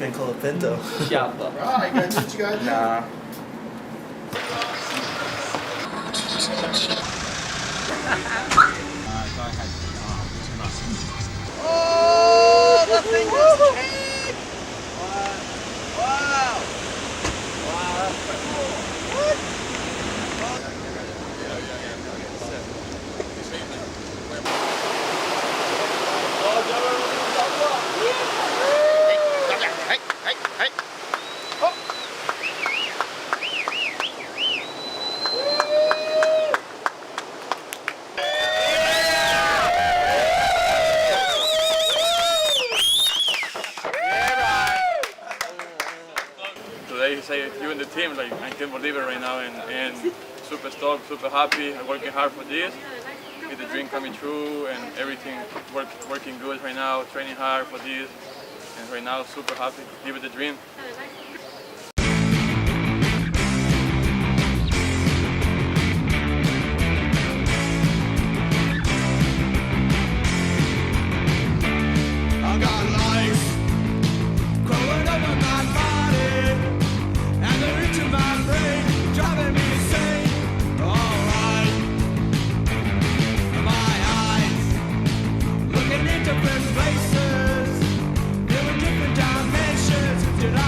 can call it Pinto. Shut up. Right, you guys, what you got? Nah. Oh, the thing just changed! Wow! Wow, that's pretty cool. What? Hey, hey, hey! Oh! Today, say you and the team, like I can't believe it right now, and super stoked, super happy. I'm working hard for this, with the dream coming true, and everything working good right now. Training hard for this, and right now super happy. Live the dream. I got life growing up in my body, and the reach of my brain driving me insane. Alright, my eyes looking in different places, there were different dimensions. Did I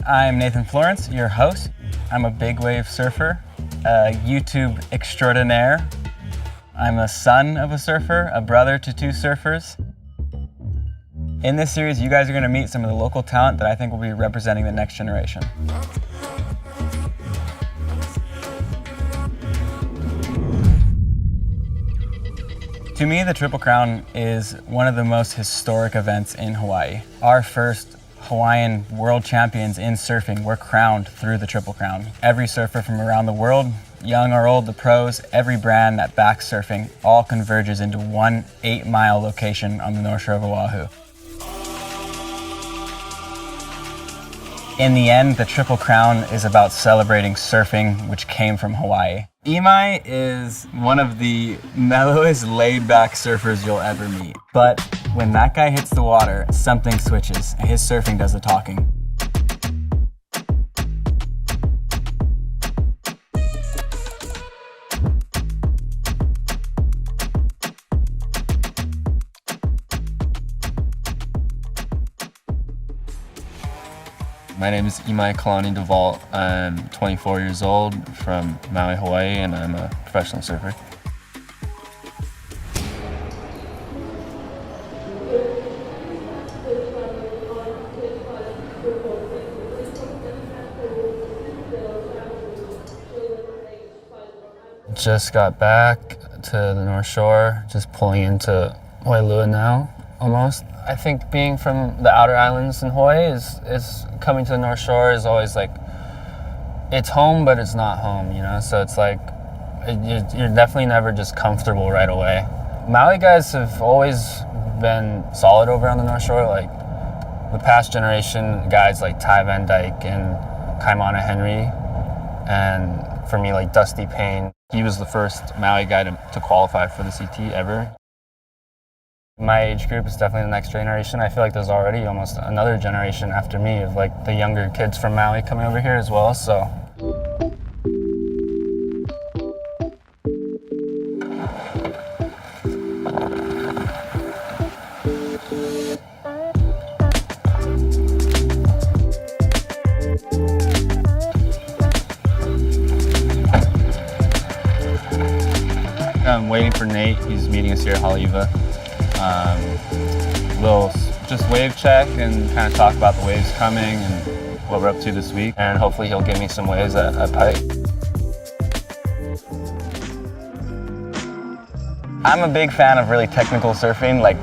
I'm Nathan Florence, your host. I'm a big wave surfer, a YouTube extraordinaire. I'm a son of a surfer, a brother to 2 surfers. In this series, you guys are going to meet some of the local talent that I think will be representing the next generation. To me, the Triple Crown is one of the most historic events in Hawaii. Our first Hawaiian world champions in surfing were crowned through the Triple Crown. Every surfer from around the world, young or old, the pros, every brand that backs surfing, all converges into one 8-mile location on the North Shore of Oahu. In the end, the Triple Crown is about celebrating surfing, which came from Hawaii. Imai is one of the mellowest, laid-back surfers you'll ever meet. But when that guy hits the water, something switches, and his surfing does the talking. My name is Imai Kalani DeVault. I'm 24 years old from Maui, Hawaii, and I'm a professional surfer. Just got back to the North Shore, just pulling into Wailua now, almost. I think being from the outer islands in Hawaii is coming to the North Shore is always like, it's home, but it's not home, you know? So it's like, you're definitely never just comfortable right away. Maui guys have always been solid over on the North Shore. Like the past generation guys like Ty Van Dyke and Kaimana Henry, and for me like Dusty Payne. He was the first Maui guy to qualify for the CT ever. My age group is definitely the next generation. I feel like there's already almost another generation after me of like the younger kids from Maui coming over here as well, so. I'm waiting for Nate. He's meeting us here at Haleiwa. We'll just wave check and kind of talk about the waves coming and what we're up to this week. And hopefully he'll give me some waves at Pike. I'm a big fan of really technical surfing, like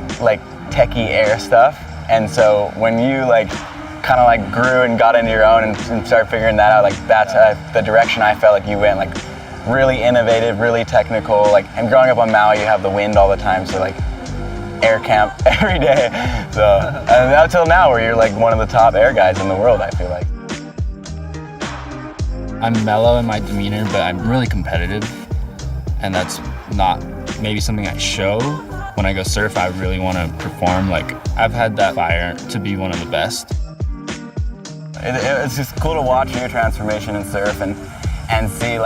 techie air stuff. And so when you kind of grew and got into your own and started figuring that out, that's the direction I felt like you went, really innovative, really technical. And growing up on Maui, you have the wind all the time, so air camp every day. So until now, where you're one of the top air guys in the world, I feel like. I'm mellow in my demeanor, but I'm really competitive, and that's not maybe something I show. When I go surf, I really want to perform. I've had that fire to be one of the best. It's just cool to watch your transformation in surf and see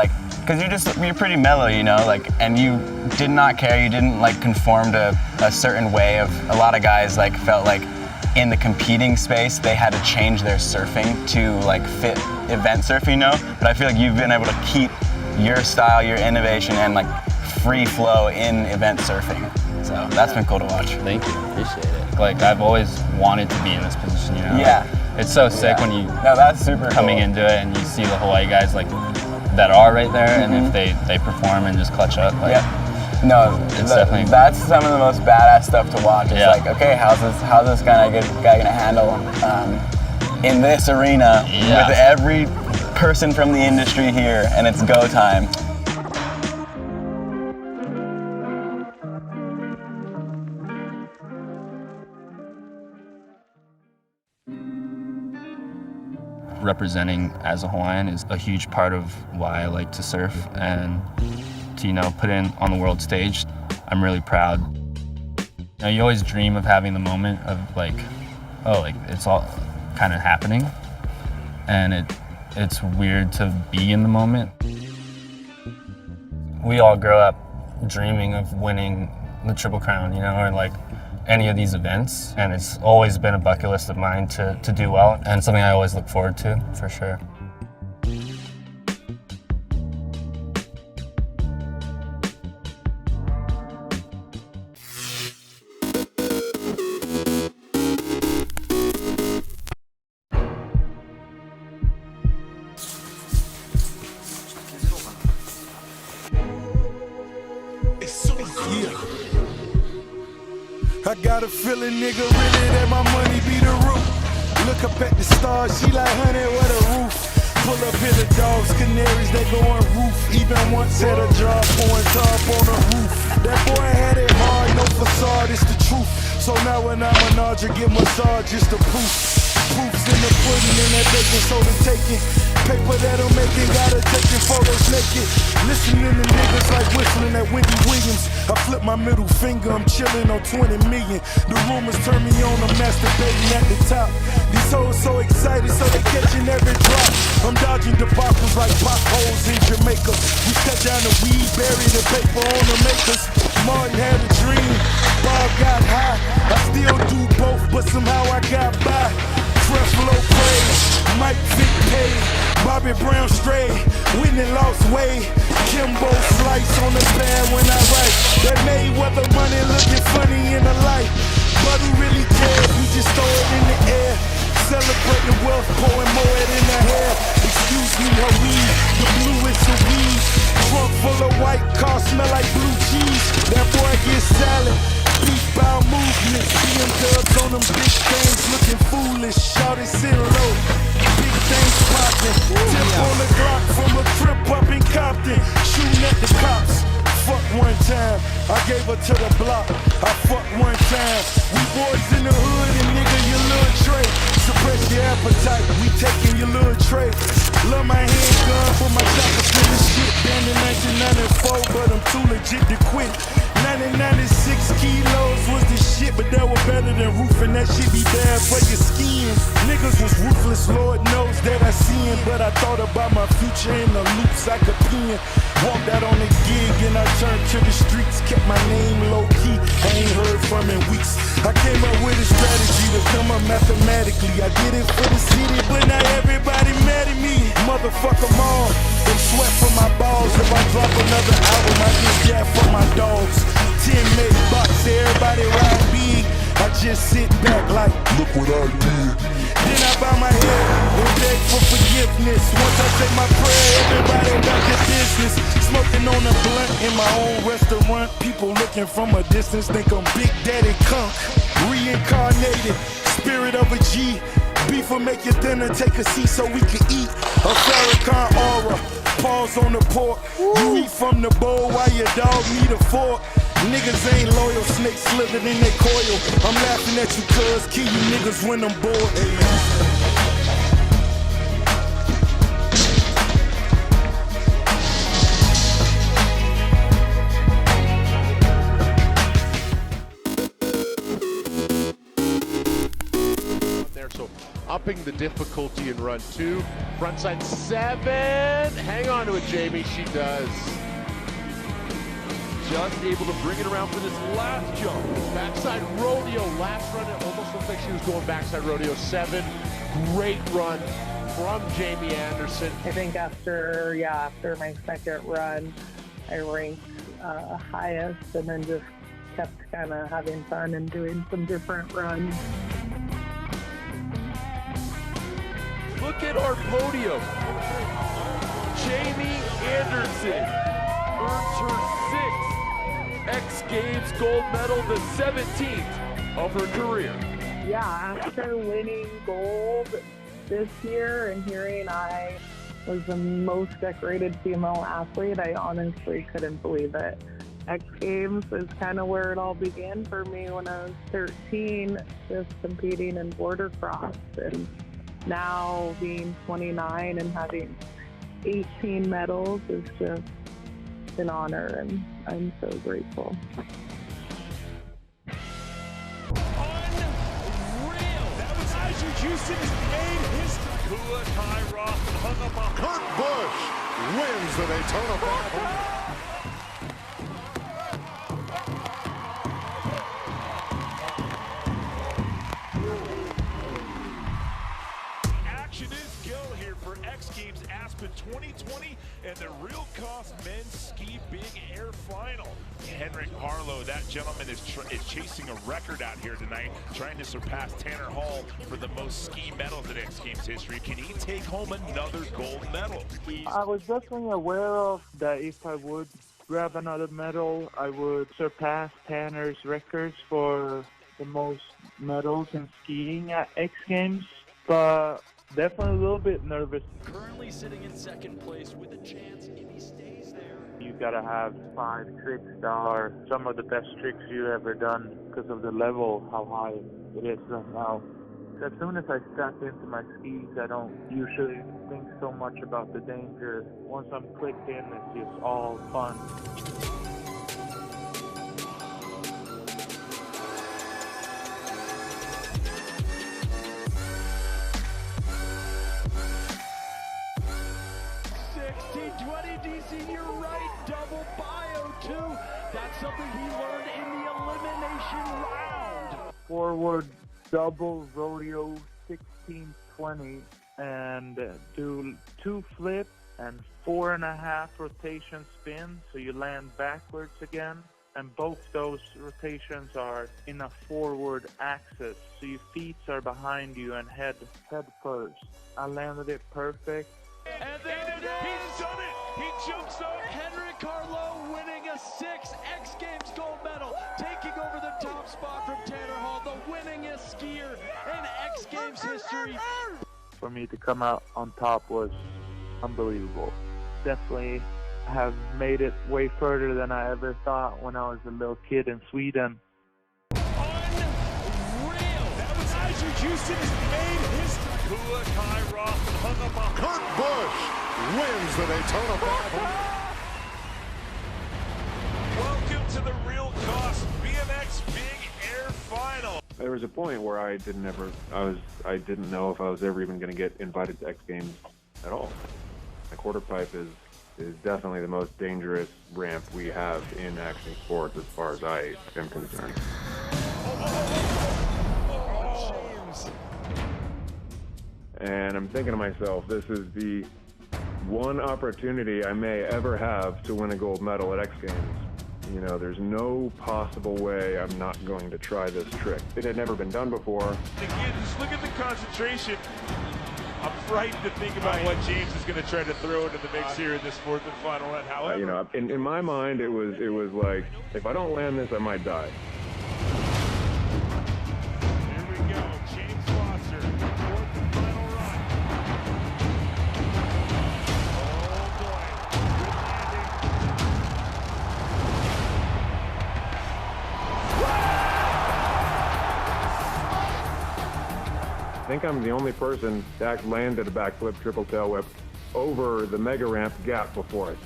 because you're pretty mellow, you know, and you did not care, you didn't conform to a certain way of, a lot of guys felt in the competing space they had to change their surfing to fit event surfing, you know, but I feel like you've been able to keep your style, your innovation, and free flow in event surfing. So that's been cool to watch. Thank you, appreciate it. I've always wanted to be in this position, you know? Yeah. It's so sick when you that's super coming cool. into it and you see the Hawaii guys that are right there, and if they perform and just clutch up, no, it's definitely, that's some of the most badass stuff to watch. It's okay, how's this guy gonna handle in this arena with every person from the industry here, and it's go time. Representing as a Hawaiian is a huge part of why I like to surf, and to put in on the world stage, I'm really proud. You always dream of having the moment of it's all kind of happening, and it's weird to be in the moment. We all grow up dreaming of winning the Triple Crown, or any of these events, and it's always been a bucket list of mine to do well, and something I always look forward to, for sure. I got a feeling, nigga, really that my money be the roof. Look up at the stars, she like, honey, what a roof. Pull up here the dogs, canaries, they go on roof. Even once had a job pouring top on the roof. That boy had it hard, no facade, it's the truth. So now when I'm an Audrey, get massage, it's the proof. Proofs in the pudding and that bacon soda taking. Paper that I'm making, gotta taking photos naked. Listening to niggas like whistling at Wendy Williams. I flip my middle finger, I'm chilling on 20 million. The rumors turn me on, I'm masturbating at the top. These hoes so excited, so they catching every drop. I'm dodging debacles like potholes in Jamaica. We cut down the weed, bury the paper on the makers. Martin had a dream, Bob got high. I still do both, but somehow I got by. Creflo praise, Mike Vick paid, Bobby Brown stray, Whitney lost way, Kimbo slice on the pad when I write. That Mayweather money looking funny in the light, but who really cares? We just throw it in the air, celebrating wealth, pouring more it in the hair. Excuse me, her weed, the bluest of weed, trunk full of white car, smell like blue cheese. That boy gets salad. Beef bow movements, being dubs on them big things, looking foolish. Shawty sit low, big things popping. Tip on the Glock from a trip up in Compton, shooting at the cops. Fuck one time, I gave her to the block. I fucked one time. We boys in the hood and nigga, your little tray. Suppress your appetite, we taking your little tray. Love my handgun for my chopper feeling shit. Banned in 1994, but I'm too legit to quit. 1996 kilos was the shit, but that was better than roofing. That shit be bad for your skin. Niggas was ruthless, Lord knows that I seen. But I thought about my future in the loops I could pin. Walked out on the gig and I turned to the streets. Kept my name low key, I ain't heard from in weeks. I came up with a strategy to come up mathematically. I did it for the city, but now everybody mad at me. Motherfuck them all, they sweat from my balls. If I drop another album, I get that for my dogs. 10 made box, everybody ride big. I just sit back like, look what I did. Then I bow my head and beg for forgiveness. Once I say my prayer, everybody about their business. Smoking on a blunt in my own restaurant. People looking from a distance think I'm Big Daddy Kunk. Reincarnated, spirit of a G. Beef will make your dinner, take a seat so we can eat. A Farrakhan aura, paws on the pork. You eat from the bowl while your dog need a fork. Niggas ain't loyal, snakes slithered in their coil. I'm laughing at you cuz, kill you niggas when I'm bored. So upping the difficulty in run 2. Frontside 7. Hang on to it, Jamie. She does. Just able to bring it around for this last jump. Backside rodeo. Last run, it almost looked like she was going backside rodeo 7. Great run from Jamie Anderson. I think after my second run, I ranked highest and then just kept kind of having fun and doing some different runs. Look at our podium. Jamie Anderson earns her 6th X Games gold medal, the 17th of her career. Yeah, after winning gold this year and hearing I was the most decorated female athlete, I honestly couldn't believe it. X Games is kind of where it all began for me when I was 13, just competing in border cross. And now being 29 and having 18 medals is just an honor, and I'm so grateful. Unreal! That was Isaac Houston has made history. Kua Kai Roth hung up on Kurt Busch wins the Daytona 500. and the Real Cost Men's Ski Big Air Final. Henrik Harlow, that gentleman is chasing a record out here tonight, trying to surpass Tanner Hall for the most ski medals in X Games history. Can he take home another gold medal? I was definitely aware of that if I would grab another medal, I would surpass Tanner's records for the most medals in skiing at X Games, but definitely a little bit nervous. Currently sitting in second place with a chance if he stays there. You gotta have 5 tricks that are some of the best tricks you've ever done because of the level, how high it is right now. As soon as I step into my skis, I don't usually think so much about the danger. Once I'm clicked in, it's just all fun. DC, you're right, double bio too. That's something he learned in the elimination round. Forward double rodeo 1620 and do 2 flips and 4.5 rotation spins, so you land backwards again. And both those rotations are in a forward axis, so your feet are behind you and head first. I landed it perfect. And there it is! He's done it! He jumps up! Henrik Harlow winning a 6 X Games gold medal, taking over the top spot from Tanner Hall, the winningest skier in X Games history. For me to come out on top was unbelievable. Definitely have made it way further than I ever thought when I was a little kid in Sweden. Unreal! That was Isaac Houston has made history. Kula, Kai Roth, and hung up on Kurt Busch wins the Daytona 500. Welcome to the Real Cost BMX Big Air Final. There was a point where I didn't know if I was ever even going to get invited to X Games at all. The quarter pipe is definitely the most dangerous ramp we have in action sports as far as I am concerned. And I'm thinking to myself, this is the one opportunity I may ever have to win a gold medal at X Games. You know, there's no possible way I'm not going to try this trick. It had never been done before. Again, just look at the concentration. I'm frightened to think about what James is going to try to throw into the mix here in this 4th and final run. However, you know, in my mind, it was like, if I don't land this, I might die. Here we go, James Foster, 4th and final run. Oh boy, good I think I'm the only person that landed a backflip triple tail whip over the mega ramp gap before it.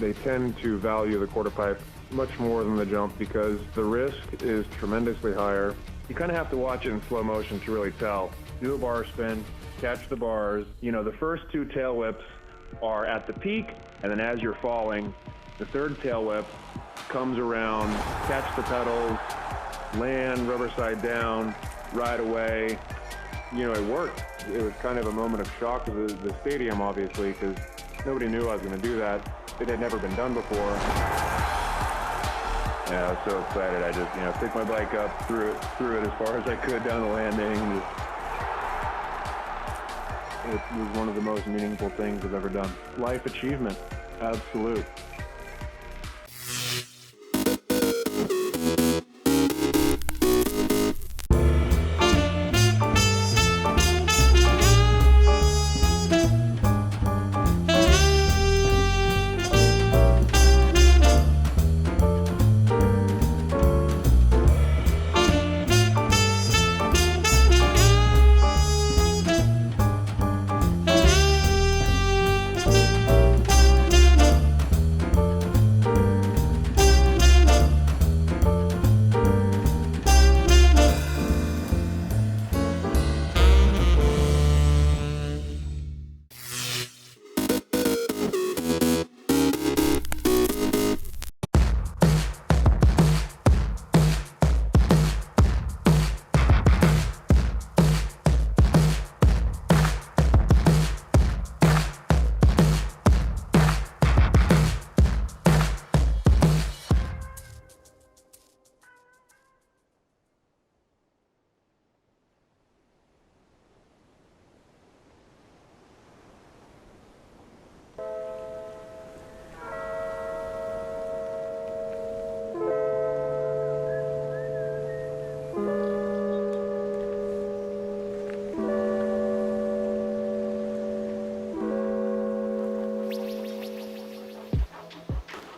They tend to value the quarter pipe much more than the jump because the risk is tremendously higher. You kind of have to watch it in slow motion to really tell. Do a bar spin, catch the bars. You know, the first 2 tail whips are at the peak, and then as you're falling, the 3rd tail whip comes around, catch the pedals, land rubber side down, ride away. You know, it worked. It was kind of a moment of shock to the stadium, obviously, because nobody knew I was going to do that. It had never been done before. Yeah, I was so excited. I just, picked my bike up, threw it as far as I could down the landing. It was one of the most meaningful things I've ever done. Life achievement, absolute.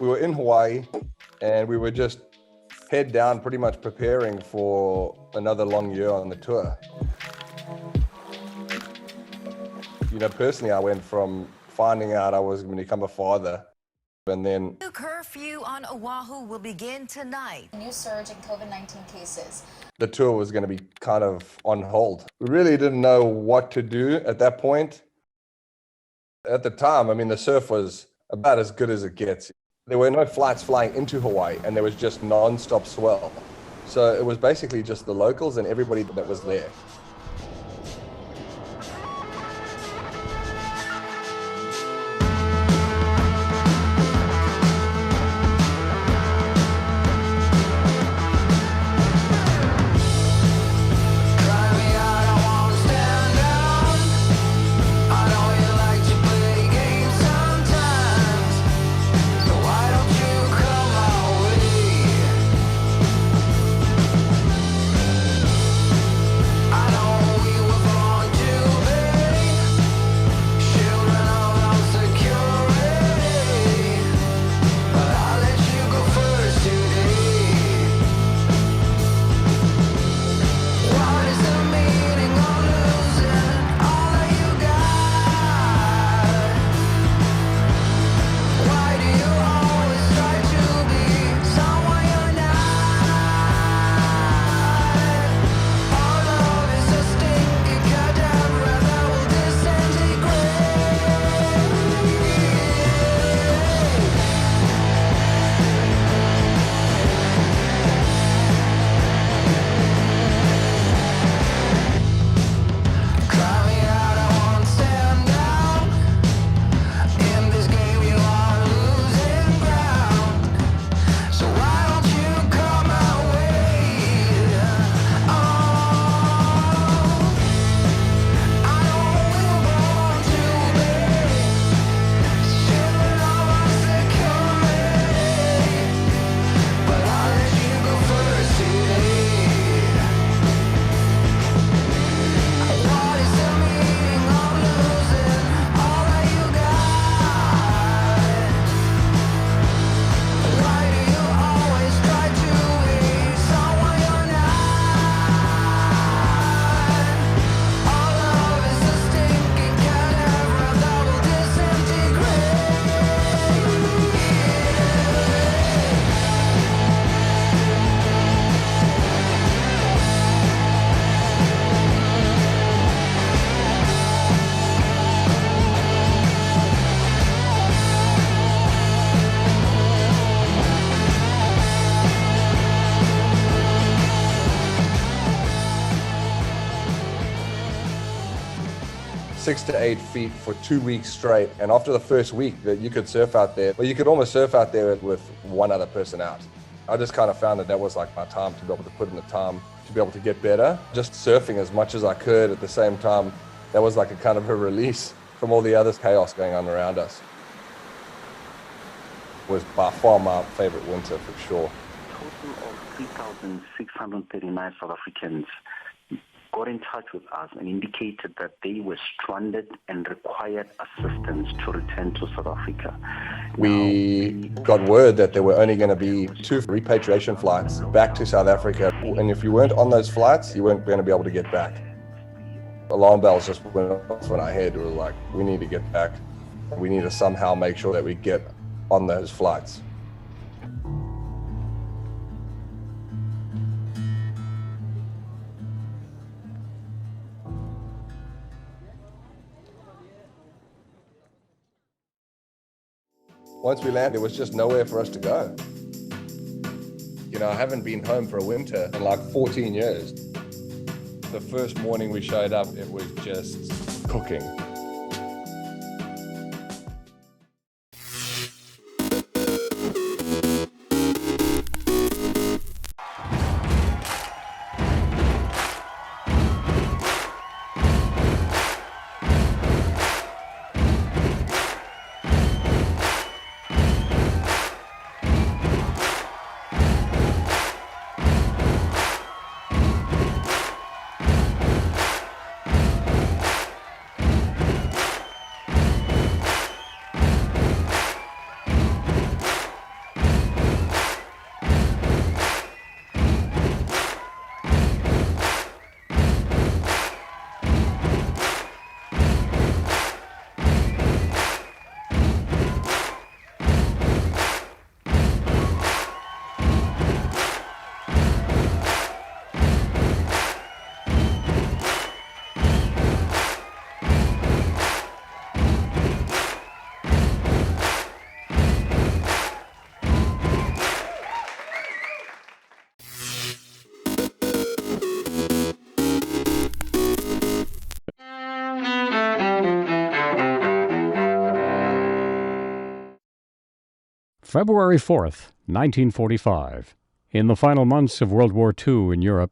We were in Hawaii and we were just head down, pretty much preparing for another long year on the tour. You know, personally, I went from finding out I was going to become a father, and then New curfew on Oahu will begin tonight. New surge in COVID-19 cases. the tour was going to be kind of on hold. We really didn't know what to do at that point. At the time, I mean, the surf was about as good as it gets. There were no flights flying into Hawaii, and there was just non-stop swell. So it was basically just the locals and everybody that was there. Six to 8 feet for 2 weeks straight. And after the first week that you could surf out there, well, you could almost surf out there with one other person out. I just kind of found that was like my time to be able to put in the time to be able to get better. Just surfing as much as I could at the same time. That was like a kind of a release from all the other chaos going on around us. It was by far my favorite winter for sure. A total of 3,639 South Africans got in touch with us and indicated that they were stranded and required assistance to return to South Africa. We got word that there were only going to be 2 repatriation flights back to South Africa. And if you weren't on those flights, you weren't going to be able to get back. Alarm bells just went off in our head. We were like, we need to get back. We need to somehow make sure that we get on those flights. Once we landed, there was just nowhere for us to go. You know, I haven't been home for a winter in like 14 years. The first morning we showed up, it was just cooking. February 4th, 1945. In the final months of World War II in Europe,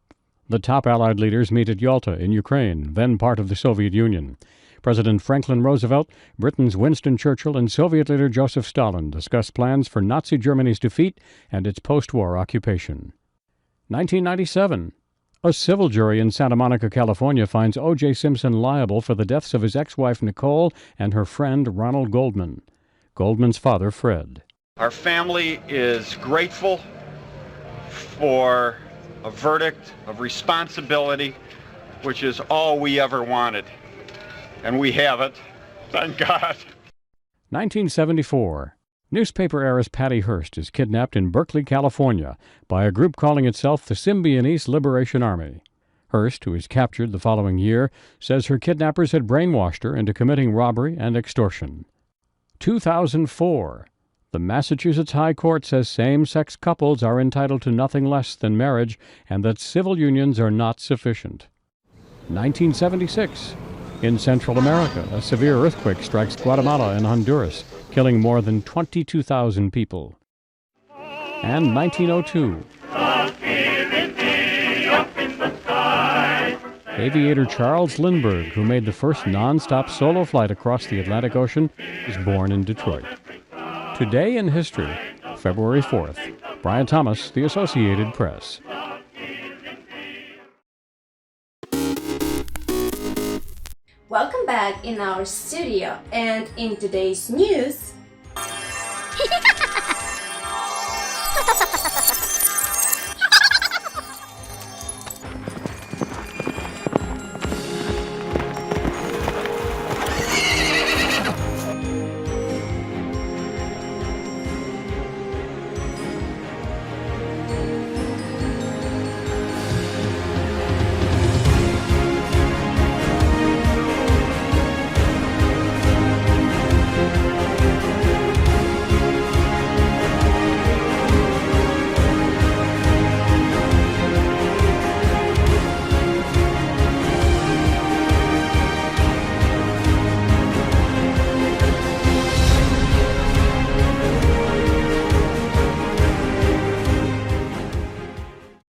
the top Allied leaders meet at Yalta in Ukraine, then part of the Soviet Union. President Franklin Roosevelt, Britain's Winston Churchill, and Soviet leader Joseph Stalin discuss plans for Nazi Germany's defeat and its post-war occupation. 1997. A civil jury in Santa Monica, California finds O.J. Simpson liable for the deaths of his ex-wife Nicole and her friend Ronald Goldman. Goldman's father, Fred. Our family is grateful for a verdict of responsibility, which is all we ever wanted. And we have it, thank God. 1974. Newspaper heiress Patty Hearst is kidnapped in Berkeley, California, by a group calling itself the Symbionese Liberation Army. Hearst, who is captured the following year, says her kidnappers had brainwashed her into committing robbery and extortion. 2004. The Massachusetts High Court says same-sex couples are entitled to nothing less than marriage and that civil unions are not sufficient. 1976. In Central America, a severe earthquake strikes Guatemala and Honduras, killing more than 22,000 people. And 1902. Aviator Charles Lindbergh, who made the first non-stop solo flight across the Atlantic Ocean, was born in Detroit. Today in history, February 4th. Brian Thomas, The Associated Press. Welcome back in our studio, and in today's news,